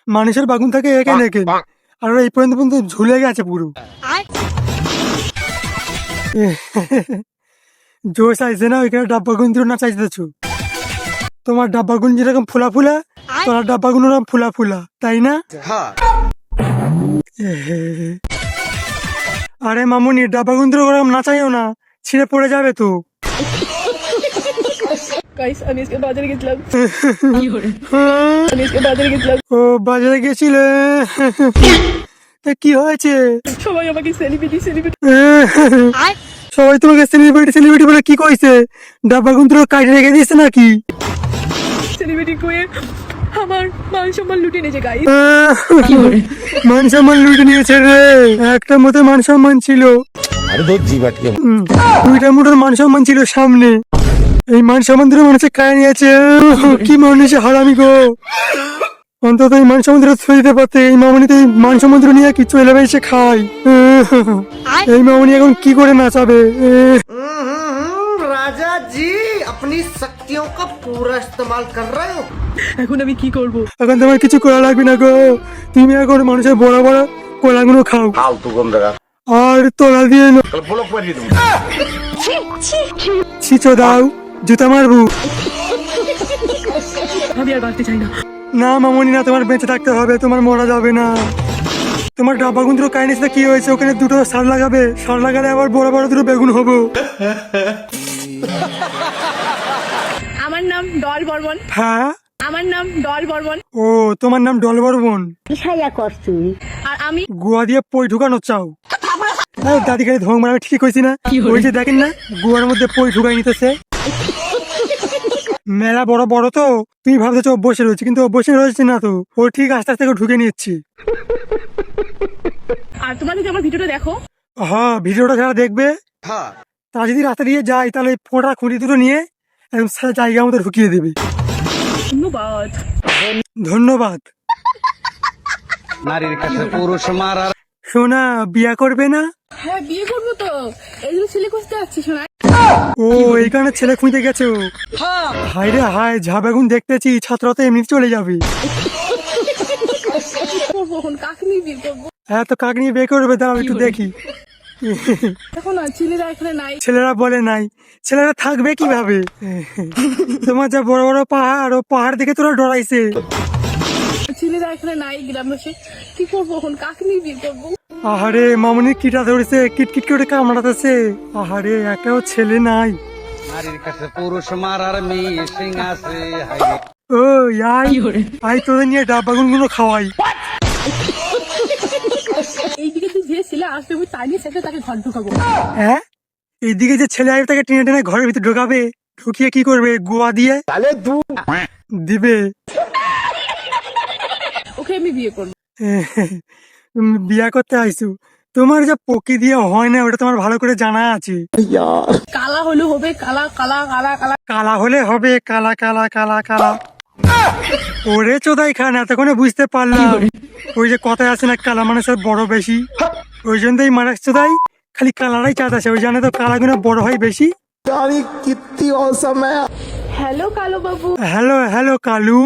মানুষের বাগুন থাকে এখানে এখানে, আর ওরা এই পর্যন্ত ঝুলে গেছে পুরো। জোশ আইসে না, ওইখানে ডাব্বা গুন না চাইতেছো। তোমার ডাব্বা গুন যেরকম ফুলা ফুলা, তোমার ডাব্বা গুন ওরকম ফুলা ফুলা, তাই না? আরে মামুনি, ডাব্বা গুন ওরকম না চাইও না, ছিঁড়ে পড়ে যাবে তো। ও বাজারে গেছিলে, কি হয়েছে? সবাই আমাকে সেলিব্রিটি সবাই তোমাকে সেলিব্রিটি বলে কি কইছে? ডাব্বা গুন কাটে রেখে দিয়েছে নাকি? সেলিব্রিটি কয়ে আমার মান সম্মান লুটে নিয়েছে গাইস। মান সম্মান লুটে নিয়েছে রে। একটা মতো মান সম্মান ছিল, দুইটা মোটর মান সম্মান ছিল সামনে, এই মান সম্মান ধরে মানুষের কায় নিয়েছে। কি মানুষে হারামি গো, অন্তত এই মান সম্মান ছুঁয়ে দিতে পারতে। এই মামনি তো এই মান সম্মান নিয়ে কিছু এলে এসে খায়। এই মামনি এখন কি করে নাচাবে? राजा जी अपनी शक्तियों का पूरा इस्तेमाल कर रहे हो। এখন আমি কি করব? এখন তোমার কিছু করা লাগবে না গো, তুমি এখন মানুষের বড় বড় কলাগুলো খাও আর তোলা দিয়ে ছিচো দাও, জুতা মারবো। আমি আর বাঁচতে চাই না। না মামনি না, তোমার বেঁচে থাকতে হবে, তোমার মরা যাবে না। তোমার ডাব্বা গুন্দ্র কাইনিসটা কি হয়েছে? ওখানে দুটো সার লাগাবে, সার লাগালে আবার বড় বড় দুটো বেগুন হবো। আমার নাম ডল বর্মন। হ্যাঁ, আমার নাম ডল বর্মন। ও তোমার নাম ডল বর্মন। আর আমি গুয়া দিয়ে পই ঢুকানো চাও? দাদি খালি ধং মারা, ঠিক কইছি না? ওই যে দেখেন না, গুয়ার মধ্যে পই ঢুকাই নিতেছে। মেলা বড় বড় তো, তুমি ভাবতেছো ও বসে রয়েছে, কিন্তু ও বসে রয়েছে না তো, ও ঠিক আস্তে আস্তে ঢুকে নিচ্ছি। আর তোমরা যদি আমার ভিডিওটা দেখো, হ্যাঁ ভিডিওটা যারা দেখবে, তারা যদি রাস্তা দিয়ে যায়, তাহলে ফোঁটা খুঁড়ি দুটো নিয়ে একদম সারা জায়গা মতো ঢুকিয়ে দেবে। ধন্যবাদ। ধন্যবাদ। নারীর কাছে পুরুষ মারা। সোনা, বিয়া করবে না? হ্যাঁ বিয়ে করবো তো, এই জন্য ছেলে খুঁজতে যাচ্ছি শোনা। ও এই কারণে ছেলে খুঁজতে গেছে ও। হাই রে হাই, ঝাবেগুন দেখতেছি, ছাত্রতে এমনি চলে যাবে। কাকে নিয়ে বিয়ে করবো? হ্যাঁ তো কাক নিয়ে বিয়ে করবে, দাঁড়াও একটু দেখি। এখন ছেলেরা এখানে নাই। ছেলেরা বলে নাই, ছেলেরা থাকবে কিভাবে? তোমার যা বড় বড় পাহাড়, ও পাহাড় দেখে তোরা ডরাইছে। ছেলেরা এখানে নাই গ্রামে, কি করবো এখন? কাকে নিয়ে বিয়ে করবো? আহারে মামনির কিটা ধরেছে, কিটকিট করে কামড়াতেছে। আহারে একটাও ছেলে নাই। নারীর কাছে পুরুষ মারার মিশিং আছে। ও আই তোদের নিয়ে ডাব্বা গুলো খাওয়াই। এইদিকে তুই যে ছেলে আসবে, আমি তাই নিয়ে তাকে ঘর ঢুকাবো। হ্যাঁ, এইদিকে যে ছেলে আসবে তাকে টেনে টেনে ঘরের ভিতরে ঢোকাবে। ঢুকিয়ে কি করবে? গোয়া দিয়ে দিবে। ওকে আমি বিয়ে করবো। বিয়া করতে আইসু, তোমার যা পকি দিয়ে হয় না, ওটা তোমার ভালো করে জানা আছে। কালা হলে হবে, কালা কালা কালা কালা কালা হলে হবে, কালা কালা কালা কালা। ওরে চোদাই খান, এতক্ষণে বুঝতে পারলাম। ওই যে কথায় আছে না, কালা মানুষের বড় বেশি, ওই জন্যই মানুষ চোদাই খালি কালারাই চাঁদ আছে। ওই জানে তো কালাগুলো বড় হয় বেশি। হ্যালো কালো বাবু। হ্যালো হ্যালো কালু,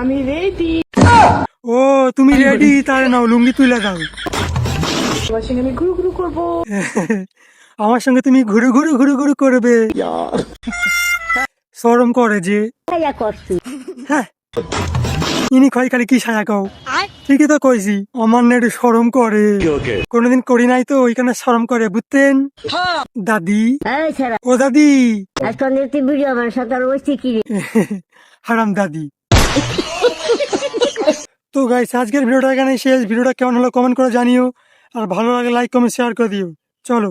আমি রেডি। ও তুমি রেডি? তাহলে নাও লুঙ্গি তুলে দাও। তোমার সঙ্গে আমি ঘুরু ঘুরু করবো। আমার সঙ্গে তুমি ঘুরু ঘুরু ঘুরু ঘুরু করবে? শরম করে যে। হ্যাঁ, ইনি খয় খালি কি সাজা কও? ঠিকই তো কইছি, আমার না একটু শরম করে। কোনোদিন করি নাই তো, ওইখানে শরম করে, বুঝতেন দাদি? ও দাদি, হারাম দাদি। তো গাইস, আজকের ভিডিওটা এখানে শেষ। ভিডিওটা কেমন হলো কমেন্ট করে জানিও, আর ভালো লাগে লাইক কমেন্ট শেয়ার করে দিও। চলো।